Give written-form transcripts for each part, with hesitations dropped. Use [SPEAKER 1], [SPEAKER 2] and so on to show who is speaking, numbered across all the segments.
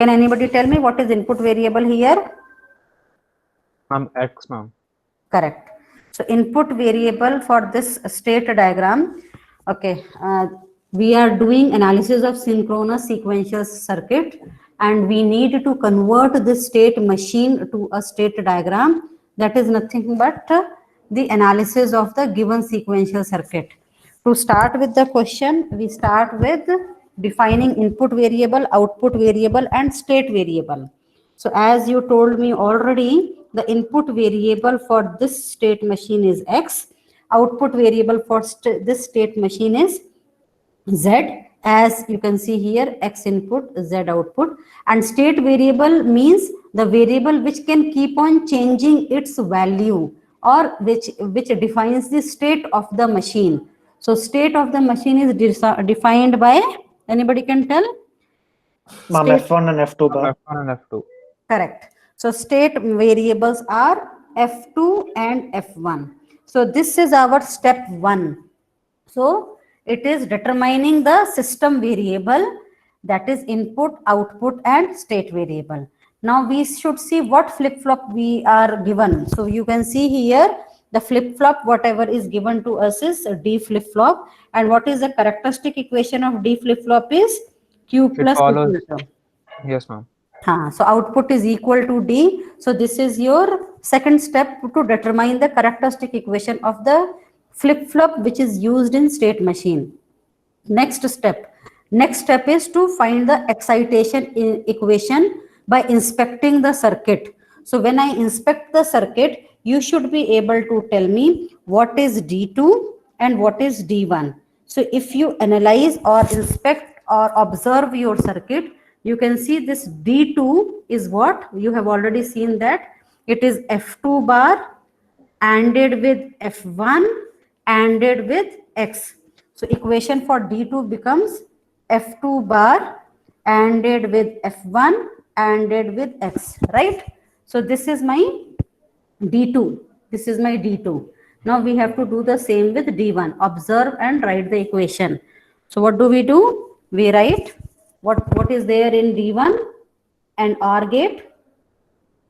[SPEAKER 1] Can anybody tell me what is input variable here?
[SPEAKER 2] X, ma'am.
[SPEAKER 1] Correct. So input variable for this state diagram. Okay, we are doing analysis of synchronous sequential circuit, and we need to convert this state machine to a state diagram. That is nothing but the analysis of the given sequential circuit. To start with the question, we start with defining input variable, output variable, and state variable. So as you told me already, the input variable for this state machine is X. Output variable for this state machine is Z. As you can see here, X input, Z output. And state variable means the variable which can keep on changing its value, or which defines the state of the machine. So state of the machine is defined by, anybody can tell?
[SPEAKER 3] Ma'am, F1 and F2 bar.
[SPEAKER 2] F1 and F2.
[SPEAKER 1] Correct. So state variables are F2 and F1. So this is our step 1. So it is determining the system variable, that is input, output, and state variable. Now we should see what flip-flop we are given. So you can see here the flip-flop, whatever is given to us is a D flip-flop. And what is the characteristic equation of D flip-flop is Q plus
[SPEAKER 2] follows.
[SPEAKER 1] equal to.
[SPEAKER 2] Yes, ma'am.
[SPEAKER 1] So output is equal to D. So this is your second step to determine the characteristic equation of the flip-flop which is used in state machine. Next step is to find the excitation equation by inspecting the circuit. So when I inspect the circuit, you should be able to tell me what is D2 and what is D1. So if you analyze or inspect or observe your circuit, you can see this D2 is what you have already seen, that it is F2 bar ANDed with F1 ANDed with X. So equation for D2 becomes F2 bar ANDed with F1 ANDed with X, right? So this is my D2. This is my D2. Now we have to do the same with D1. Observe and write the equation. So what do? We write what is there in D1, and OR gate,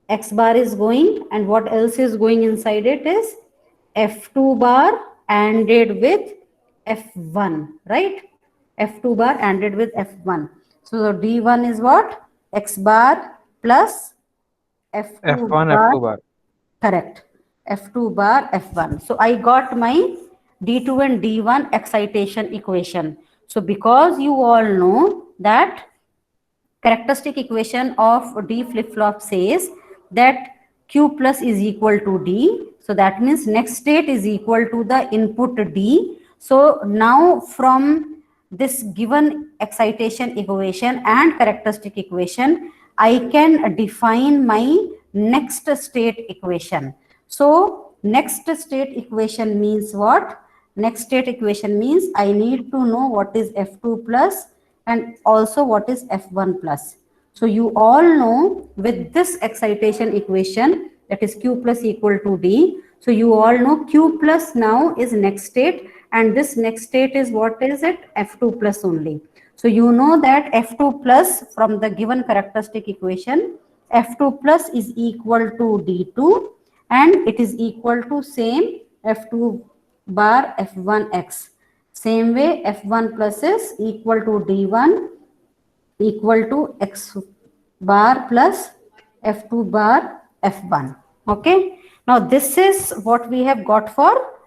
[SPEAKER 1] X bar is going, and what else is going inside it is F2 bar ANDed with F1, right? F2 bar ANDed with F1. So D1 is what? X bar plus F2
[SPEAKER 2] F1,
[SPEAKER 1] bar.
[SPEAKER 2] F2 bar.
[SPEAKER 1] Correct. F2 bar F1. So I got my D2 and D1 excitation equation. So because you all know that characteristic equation of D flip-flop says that Q plus is equal to D. So that means next state is equal to the input D. So now from this given excitation equation and characteristic equation, I can define my next state equation. So next state equation means what? Next state equation means I need to know what is F2 plus and also what is F1 plus. So you all know with this excitation equation, that is Q plus equal to D. So you all know Q plus now is next state, and this next state is what is it? F2 plus only. So you know that F2 plus from the given characteristic equation, F2 plus is equal to D2 and it is equal to same F2 bar F1x. Same way F1 plus is equal to D1 equal to X bar plus F2 bar F1. Okay. Now this is what we have got for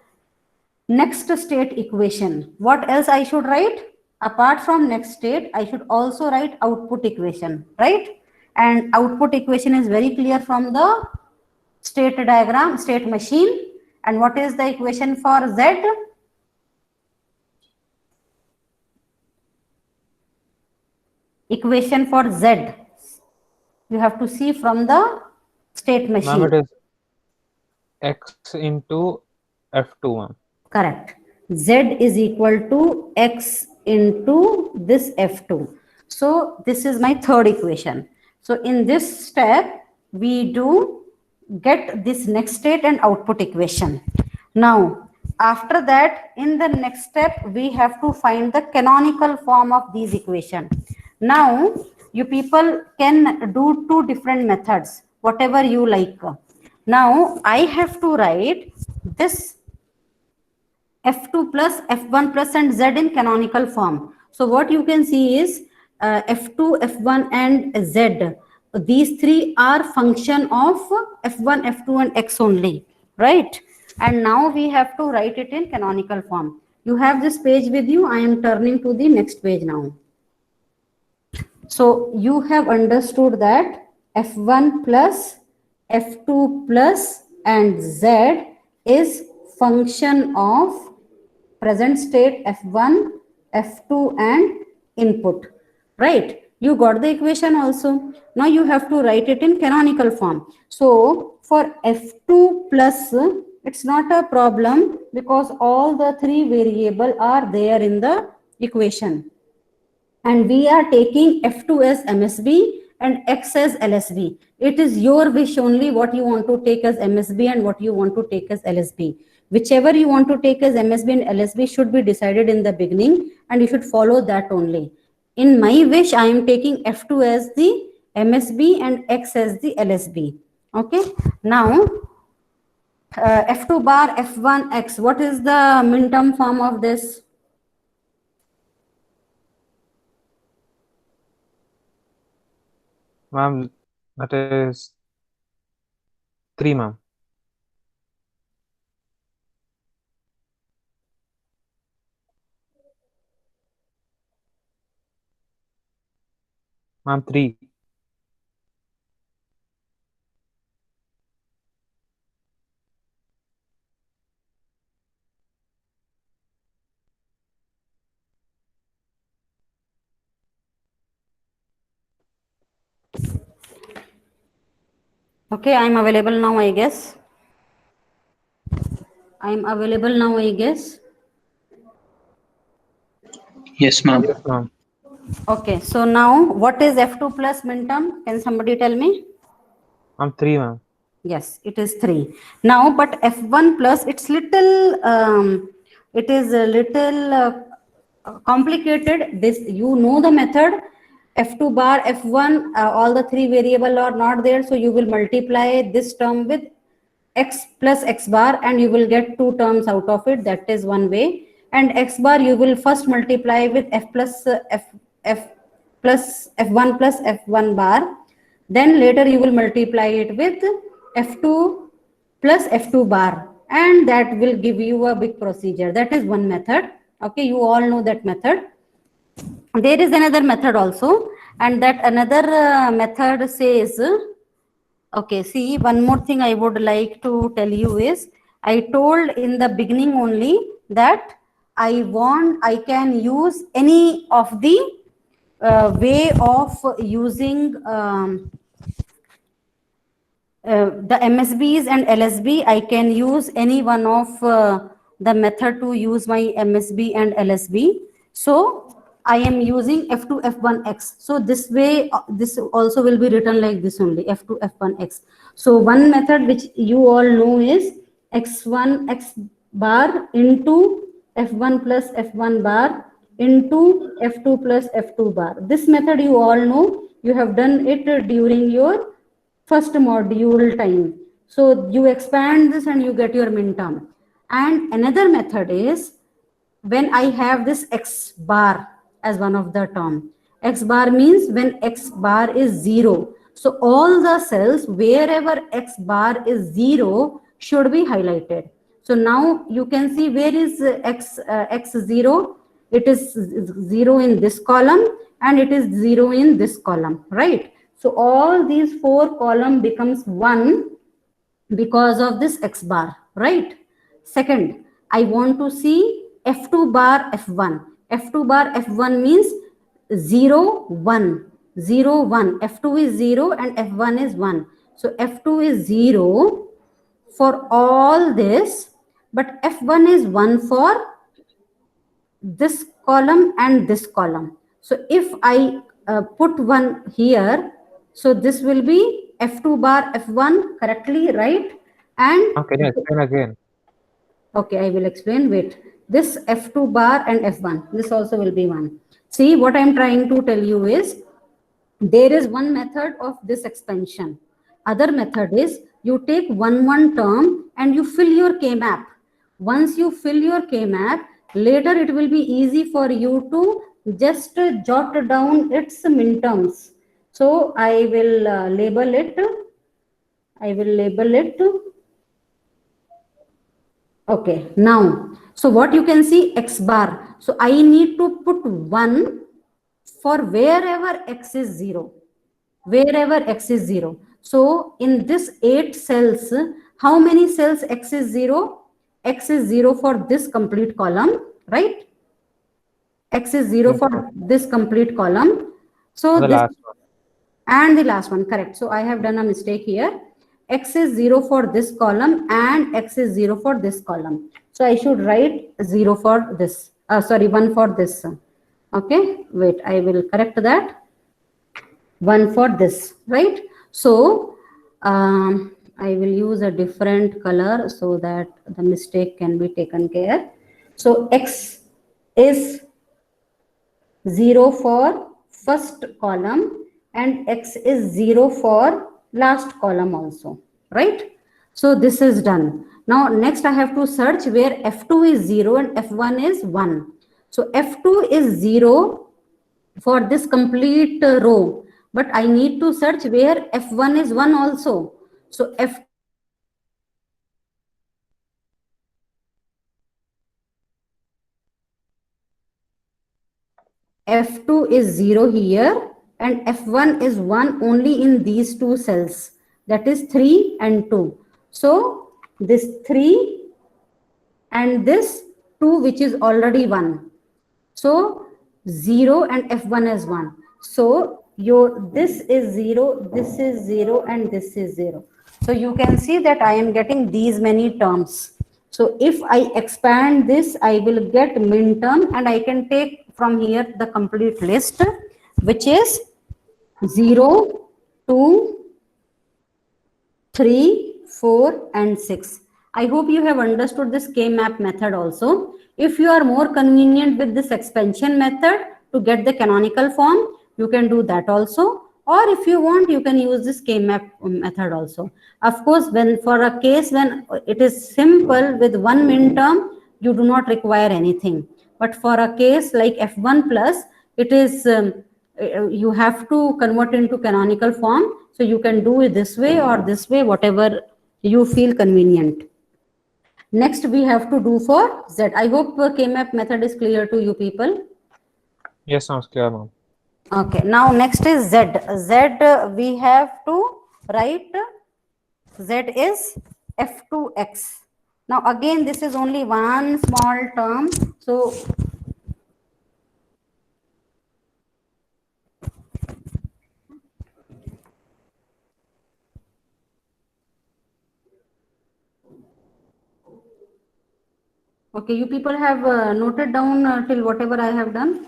[SPEAKER 1] next state equation. What else I should write? Apart from next state, I should also write output equation, right? And output equation is very clear from the state diagram, state machine. And what is the equation for Z? Equation for Z. You have to see from the state machine.
[SPEAKER 2] Ma'am, it is X into F2, ma'am.
[SPEAKER 1] Correct. Z is equal to X into this F2. So this is my third equation. So in this step, we do get this next state and output equation. Now, after that, in the next step, we have to find the canonical form of these equations. Now, You people can do two different methods, whatever you like. Now I have to write this F2 plus F1 plus and Z in canonical form. So what you can see is F2, F1 and Z. These three are function of F1, F2 and X only, right? And now we have to write it in canonical form. You have this page with you. I am turning to the next page now. So you have understood that F1 plus F2 plus and Z is function of present state F1, F2 and input, right? You got the equation also. Now you have to write it in canonical form. So for F2 plus, it's not a problem because all the three variable are there in the equation. And we are taking F2 as MSB and X as LSB. It is your wish only what you want to take as MSB and what you want to take as LSB. Whichever you want to take as MSB and LSB should be decided in the beginning and you should follow that only. In my wish, I am taking F2 as the MSB and X as the LSB. Okay. Now, F2 bar F1 X. What is the minterm form of this?
[SPEAKER 2] Ma'am, that is 3, ma'am. Ma'am, 3.
[SPEAKER 1] Okay, I'm available now, I guess. I'm available now, I guess.
[SPEAKER 3] Yes, ma'am.
[SPEAKER 2] Yes, ma'am.
[SPEAKER 1] Okay, so now what is F2 plus minterm? Can somebody tell me?
[SPEAKER 2] Ma'am, 3, ma'am.
[SPEAKER 1] Yes, it is 3. Now, but F1 plus, it's little, it is a little complicated. This, you know the method. F2 bar, F1, all the three variable are not there. So you will multiply this term with X plus X bar and you will get two terms out of it. That is one way. And X bar you will first multiply with F plus F plus F1 plus F1 bar. Then later you will multiply it with F2 plus F2 bar. And that will give you a big procedure. That is one method. Okay, you all know that method. There is another method also. And that another method says, okay, see, one more thing I would like to tell you is, I told in the beginning only that I can use any of the way of using the MSBs and LSB. I can use any one of the method to use my MSB and LSB. So I am using F2 F1X. So this way, this also will be written like this only, F2 F1X. So one method which you all know is X1 X bar into F1 plus F1 bar into F2 plus F2 bar. This method you all know. You have done it during your first module time. So you expand this and you get your minterm. And another method is when I have this X bar as one of the term. X bar means when X bar is 0. So all the cells wherever X bar is 0 should be highlighted. So now you can see where is X0. It is 0 in this column and it is 0 in this column, right? So all these four column becomes 1 because of this X bar, right? Second, I want to see F2 bar F1. F2 bar F1 means 0, 1. 0, 1. F2 is 0 and F1 is 1. So F2 is 0 for all this, but F1 is 1 for this column and this column. So if I put 1 here, so this will be F2 bar F1 correctly, right? And
[SPEAKER 2] Can you explain again?
[SPEAKER 1] okay, I will explain. Wait, this F2 bar and F1, this also will be 1. See, what I am trying to tell you is There is one method of this expansion. Other method is you take one term and you fill your K-map. Once you fill your K-map, later it will be easy for you to just jot down its min terms. So I will label it. Okay, now, so what you can see, X bar. So I need to put 1 for wherever X is 0. Wherever X is 0. So in this 8 cells, how many cells X is 0? X is 0 for this complete column, right? X is 0
[SPEAKER 2] Yes, ma'am.
[SPEAKER 1] for this complete column. So
[SPEAKER 2] The
[SPEAKER 1] this
[SPEAKER 2] last one.
[SPEAKER 1] and the last one, correct. So I have done a mistake here. X is 0 for this column and X is 0 for this column. So I should write 0 for this. Sorry, 1 for this. Okay, wait, I will correct that. 1 for this, right? So I will use a different color so that the mistake can be taken care. So X is 0 for first column and X is 0 for last column also, right? So this is done. Now next I have to search where F2 is 0 and F1 is 1. So F2 is 0 for this complete row, but I need to search where F1 is 1 also. So F2 is 0 here and F1 is 1 also. So F2 is 0 here and F1 is 1 only in these two cells, that is 3 and 2. So this 3 and this 2 which is already 1. So 0 and F1 is 1. So this is 0, this is 0 and this is 0. So you can see that I am getting these many terms. So if I expand this, I will get min term and I can take from here the complete list, which is 0, 2, 3, 4 and 6. I hope you have understood this K-map method also. If you are more convenient with this expansion method to get the canonical form, you can do that also. Or if you want, you can use this K-map method also. Of course, when for a case when it is simple with one min term, you do not require anything. But for a case like F1 plus, it is you have to convert into canonical form. So you can do it this way or this way, whatever you feel convenient. Next, we have to do for Z. I hope K-map method is clear to you people.
[SPEAKER 2] Yes, sounds clear, ma'am.
[SPEAKER 1] Okay, now next is Z. Z, we have to write Z is F2X. Now again, this is only one small term. So okay, you people have noted down till whatever I have done.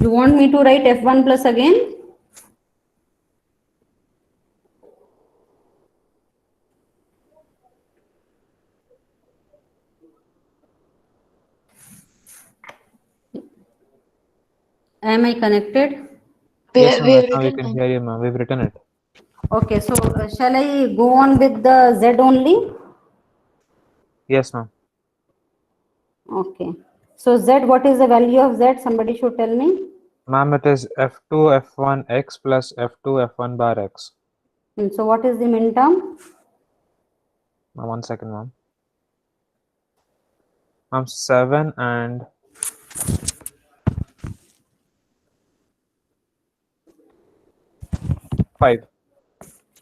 [SPEAKER 1] You want me to write F1 plus again? Am I connected?
[SPEAKER 2] Yes, ma'am. Right now we
[SPEAKER 4] written,
[SPEAKER 2] can
[SPEAKER 4] ma'am.
[SPEAKER 2] hear you, ma'am. We've written it.
[SPEAKER 1] Okay, so shall I go on with the Z only?
[SPEAKER 2] Yes, ma'am.
[SPEAKER 1] Okay. So Z, what is the value of Z? Somebody should tell me.
[SPEAKER 2] Ma'am, it is F2 F1 X plus F2 F1 bar X.
[SPEAKER 1] And so what is the min term?
[SPEAKER 2] Ma'am, 1 second, ma'am. Ma'am, 7 and 5.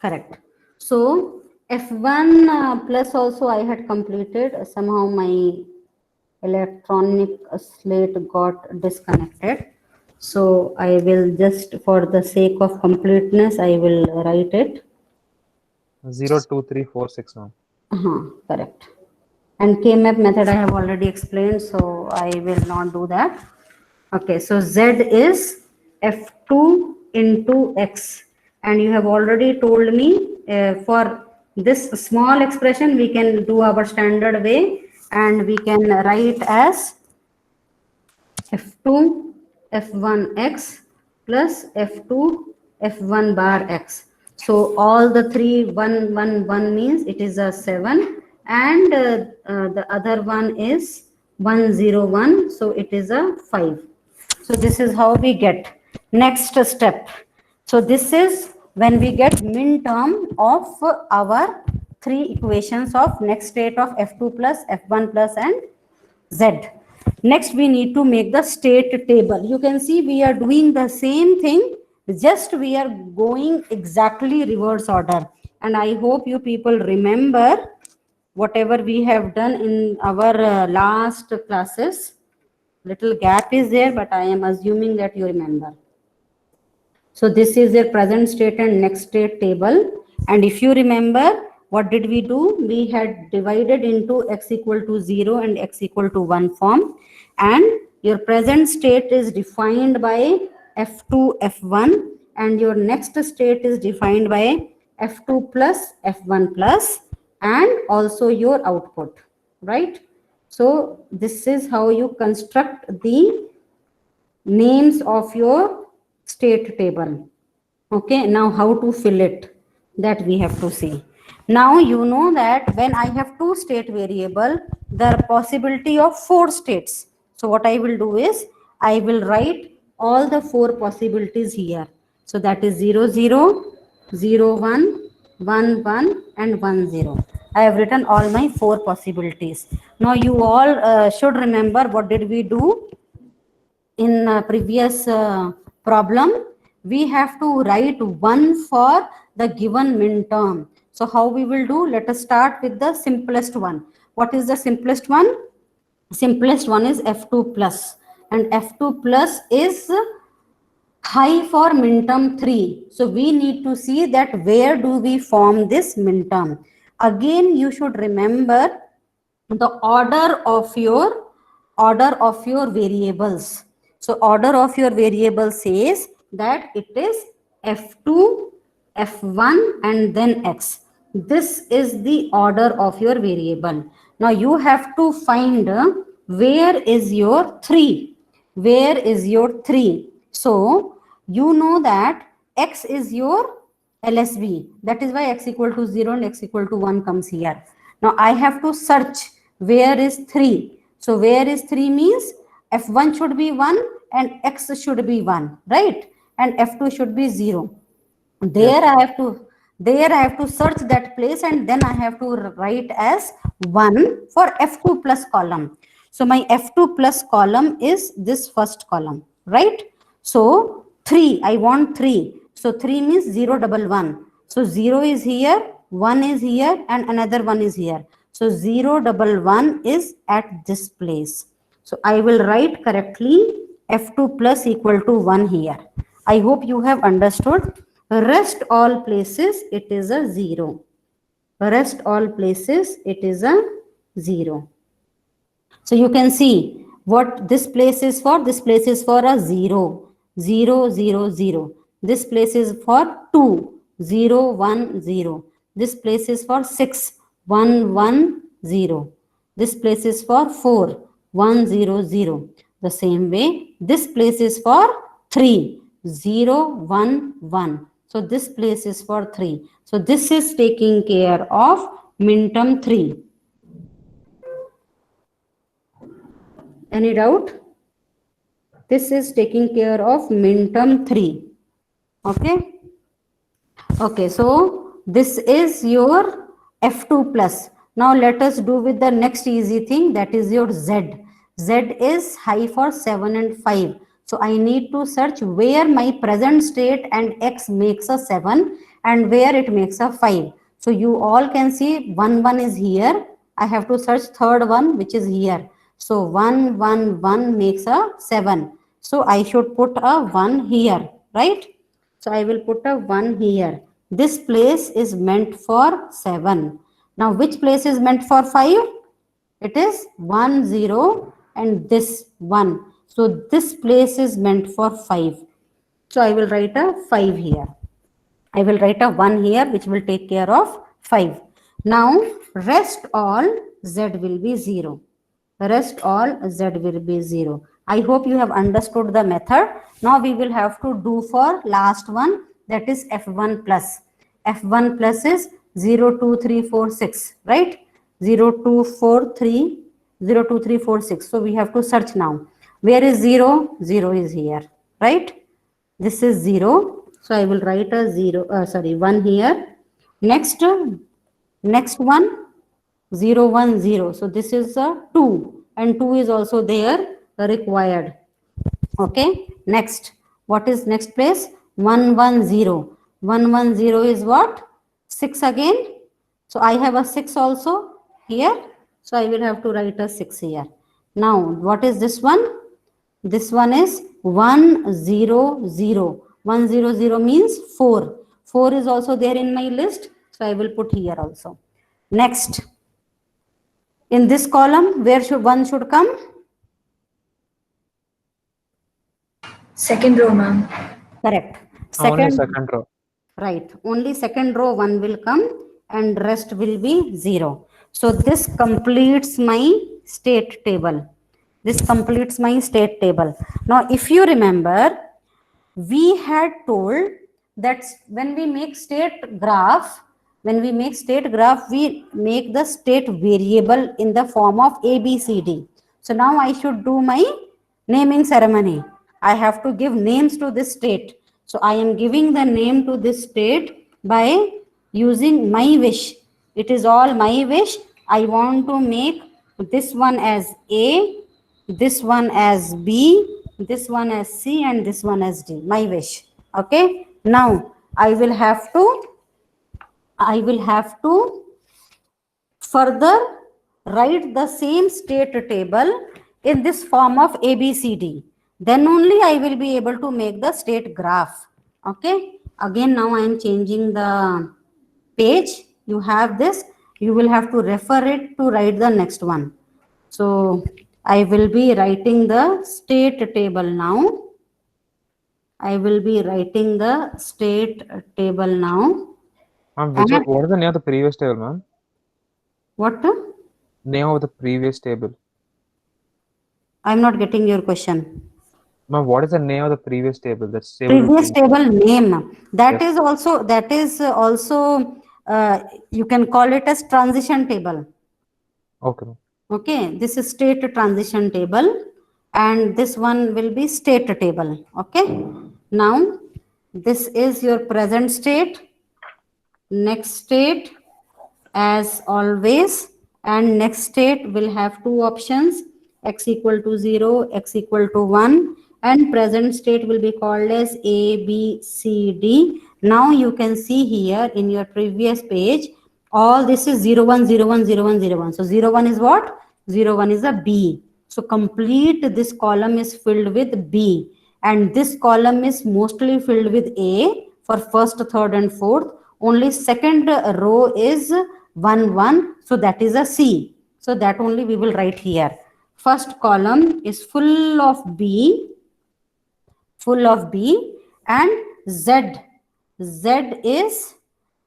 [SPEAKER 1] Correct. So F1 plus also I had completed. Somehow my electronic slate got disconnected. So I will just, for the sake of completeness, I will write it.
[SPEAKER 2] 0, 2, 3, 4, 6, ma'am.
[SPEAKER 1] Correct. And K-map method I have already explained, so I will not do that. Okay, so Z is F2 into X. And you have already told me for this small expression, we can do our standard way and we can write as f2 f1 x plus f2 f1 bar x. So all the three 1 1 1 means it is a 7, and the other one is 1 0 1, so it is a 5. So this is how we get next step. So this is when we get min term of our three equations of next state of f2 plus f1 plus and z. Next, we need to make the state table. You can see we are doing the same thing, just we are going exactly reverse order. And I hope you people remember whatever we have done in our last classes. Little gap is there, but I am assuming that you remember. So this is their present state and next state table. And if you remember, what did we do? We had divided into x equal to 0 and x equal to 1 form. And your present state is defined by f2, f1. And your next state is defined by f2 plus f1 plus, and also your output, right? So this is how you construct the names of your state table. Okay, now how to fill it, that we have to see. Now you know that when I have two state variable, there are possibility of four states. So what I will do is I will write all the four possibilities here. So that is 0 0 0 1 1 1 and 1 0. I have written all my four possibilities. Now you all should remember what did we do in previous problem. We have to write one for the given min term. So how we will do? Let us start with the simplest one. What is the simplest one? Simplest one is f2 plus, and f2 plus is high for min term 3. So we need to see that where do we form this min term. Again, you should remember the order of your variables. So order of your variable says that it is f2, f1 and then x. This is the order of your variable. Now you have to find where is your 3. Where is your 3? So you know that x is your LSB. That is why x equal to 0 and x equal to 1 comes here. Now I have to search where is 3. So where is 3 means f1 should be 1 and x should be 1, right? And f2 should be 0. There I have to search that place, and then I have to write as 1 for f2 plus column. So my f2 plus column is this first column, right? So 3, I want 3. So 3 means 0 1 1. So 0 is here, 1 is here, and another 1 is here. So 0 1 1 is at this place. So I will write correctly f2 plus equal to 1 here. I hope you have understood. Rest all places it is a 0. Rest all places it is a 0. So you can see what this place is for. This place is for a 0, 0 0 0. This place is for 2, 0 1 0. This place is for 6, 1 1 0. This place is for 4, 1 0 0. The same way, this place is for 3, 0 1 1. So this place is for 3. So this is taking care of min term 3. Any doubt? This is taking care of min term 3. Okay. Okay, so this is your f2 plus. Now let us do with the next easy thing, that is your z. Z is high for 7 and 5. So I need to search where my present state and x makes a 7 and where it makes a 5. So you all can see 1 1 is here. I have to search third one, which is here. So 1 1 1 makes a 7. So I should put a 1 here, right? So I will put a 1 here. This place is meant for 7. Now which place is meant for 5? It is 1 0 and this 1. So this place is meant for 5. So I will write a 5 here. I will write a 1 here which will take care of 5. Now rest all Z will be 0. Rest all Z will be 0. I hope you have understood the method. Now we will have to do for last one, that is F1 plus. F1 plus is 0, 2, 3, 4, 6, right? 0, 2, 4, 3, 0, 2, 3, 4, 6. So we have to search now. Where is 0? 0 is here, right? This is 0. So I will write a 0, 1 here. Next one, 0, 1, 0. So this is a 2 and 2 is also there required. Okay. Next, what is next place? 1, 1, 0. 1, 1, 0 is what? 6 again. So I have a 6 also here. So I will have to write a 6 here. Now, what is this one? This one is 1, 0, 0. 1, 0, 0 means 4. 4 is also there in my list. So I will put here also. Next, in this column, where should one should come?
[SPEAKER 4] Second row, ma'am.
[SPEAKER 1] Correct.
[SPEAKER 2] Only second row.
[SPEAKER 1] Right. Only second row 1 will come and rest will be 0. So this completes my state table. This completes my state table. Now, if you remember, we had told that when we make state graph, we make the state variable in the form of A, B, C, D. So now I should do my naming ceremony. I have to give names to this state. So I am giving the name to this state by using my wish. It is all my wish. I want to make this one as A, this one as B, this one as C, and this one as D. My wish. Okay. Now I will have to further write the same state table in this form of ABCD. Then only I will be able to make the state graph. Okay. Again, now I am changing the page. You have this. You will have to refer it to write the next one. So I will be writing the state table now. I will be writing the state table now.
[SPEAKER 2] Ma'am, what is the name of the previous table, ma'am?
[SPEAKER 1] What?
[SPEAKER 2] Name of the previous table.
[SPEAKER 1] I'm not getting your question.
[SPEAKER 2] Ma'am, what is the name of the previous table? That's
[SPEAKER 1] Previous table name. That
[SPEAKER 2] Yes.
[SPEAKER 1] is also you can call it as transition table.
[SPEAKER 2] Okay.
[SPEAKER 1] Okay, this is state transition table and this one will be state table. Okay, now this is your present state, next state as always, and next state will have two options, x equal to 0, x equal to 1, and present state will be called as A, B, C, D. Now you can see here in your previous page, all this is 0, 1, 0, 1, 0, 1, 0, 1. So 0, 1 is what? 0, 1 is a B. So complete this column is filled with B. And this column is mostly filled with A for first, third, and fourth. Only second row is 1, 1. So that is a C. So that only we will write here. First column is full of B and Z. Z is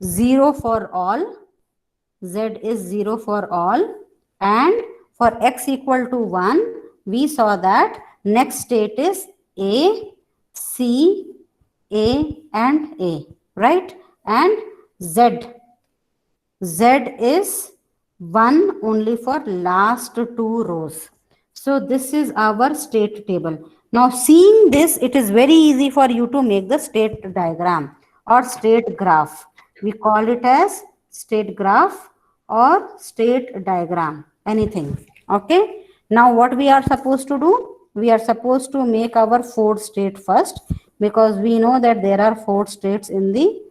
[SPEAKER 1] 0 for all. Z is 0 for all. And for x equal to 1, we saw that next state is A, C, A, and A, right? And Z. Z is 1 only for last two rows. So this is our state table. Now seeing this, it is very easy for you to make the state diagram or state graph. We call it as state graph or state diagram, anything. Okay. Now what we are supposed to do? We are supposed to make our fourth state first, because we know that there are 4 states in the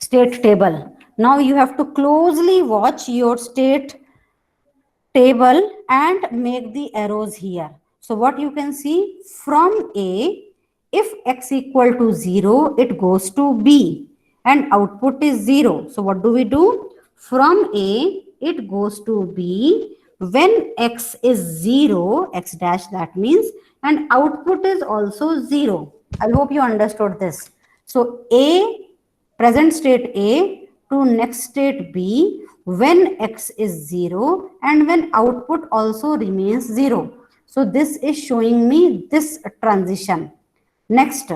[SPEAKER 1] state table. Now you have to closely watch your state table and make the arrows here. So what you can see, from A, if x equal to 0, it goes to B and output is 0. So what do we do? From A, it goes to B. When x is 0, x dash that means, and output is also 0. I hope you understood this. So A, present state A to next state B, when x is 0 and when output also remains 0. So this is showing me this transition. Next,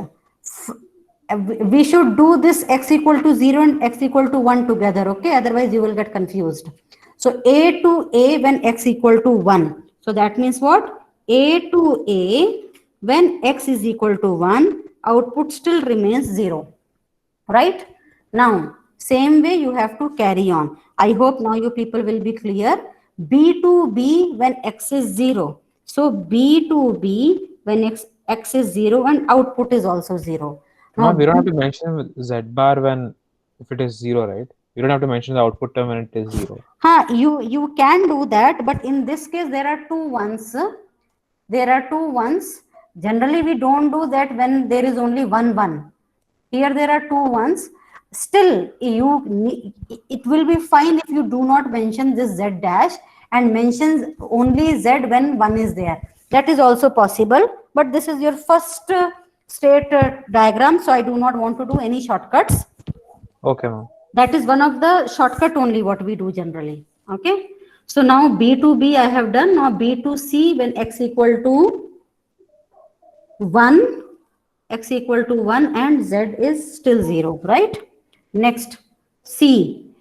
[SPEAKER 1] we should do this x equal to 0 and x equal to 1 together, okay? Otherwise you will get confused. So a to a when x equal to 1. So that means what? A to a when x is equal to 1, output still remains 0. Right? Now, same way you have to carry on. I hope now you people will be clear. B to B when x is 0. So B to B when x is 0 and output is also 0. Now,
[SPEAKER 2] Ma'am, we don't have to mention Z bar when if it is 0, right? You don't have to mention the output term when it is 0.
[SPEAKER 1] you can do that, but in this case there are two ones. There are two ones. Generally, we don't do that when there is only one. Here there are two ones. Still, it will be fine if you do not mention this z dash and mentions only z when 1 is there. That is also possible, but this is your first state diagram, so I do not want to do any shortcuts.
[SPEAKER 2] Okay, ma'am.
[SPEAKER 1] That is one of the shortcut only what we do generally. Okay. So now B to B I have done. Now B to C when x equal to 1, x equal to 1 and z is still 0, right? Next, C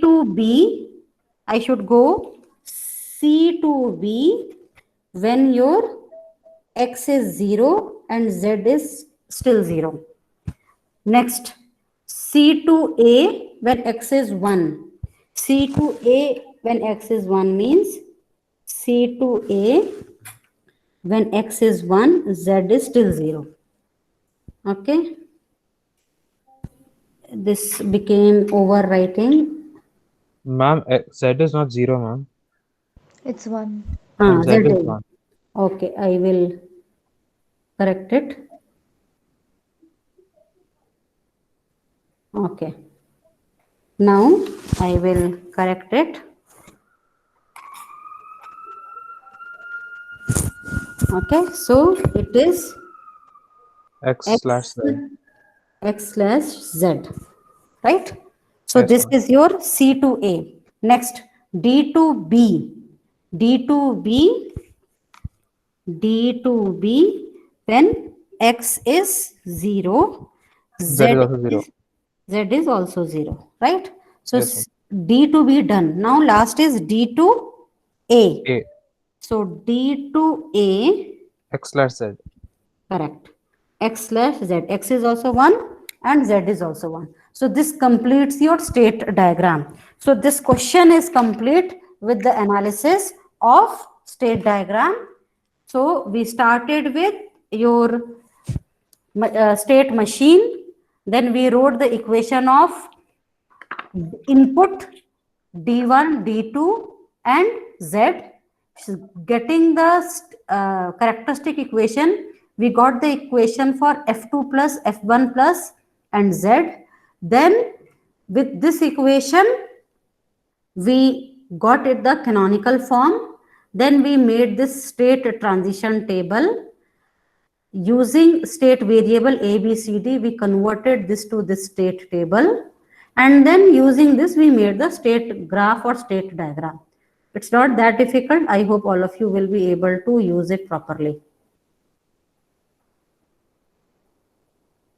[SPEAKER 1] to B, I should go C to B when your x is 0 and z is still 0. Next, C to A when x is 1. C to A when x is 1 means C to A when x is 1, z is still 0. Okay. This became overwriting.
[SPEAKER 2] Ma'am, Z is not 0, ma'am.
[SPEAKER 5] It's 1.
[SPEAKER 2] And
[SPEAKER 1] Z
[SPEAKER 2] Z is
[SPEAKER 1] is
[SPEAKER 2] 1.
[SPEAKER 1] Okay, I will correct it. Okay. Now I will correct it. Okay, so it is
[SPEAKER 2] X slash Z.
[SPEAKER 1] x slash z, right? So
[SPEAKER 2] Yes,
[SPEAKER 1] this
[SPEAKER 2] ma'am.
[SPEAKER 1] is your C to A. Next, D to B. D to B. D to B when x is 0,
[SPEAKER 2] Z is also 0.
[SPEAKER 1] Z is also 0, right? So
[SPEAKER 2] Yes,
[SPEAKER 1] D to B done. Now last is D to A.
[SPEAKER 2] A.
[SPEAKER 1] So D to A,
[SPEAKER 2] X slash Z.
[SPEAKER 1] correct. X slash Z. X is also 1 and Z is also 1. So this completes your state diagram. So this question is complete with the analysis of state diagram. So we started with your state machine. Then we wrote the equation of input D1, D2 and Z. Getting the characteristic equation, we got the equation for F2 plus, F1 plus and Z. Then with this equation, we got it the canonical form. Then we made this state transition table. Using state variable ABCD, we converted this to this state table. And then using this, we made the state graph or state diagram. It's not that difficult. I hope all of you will be able to use it properly.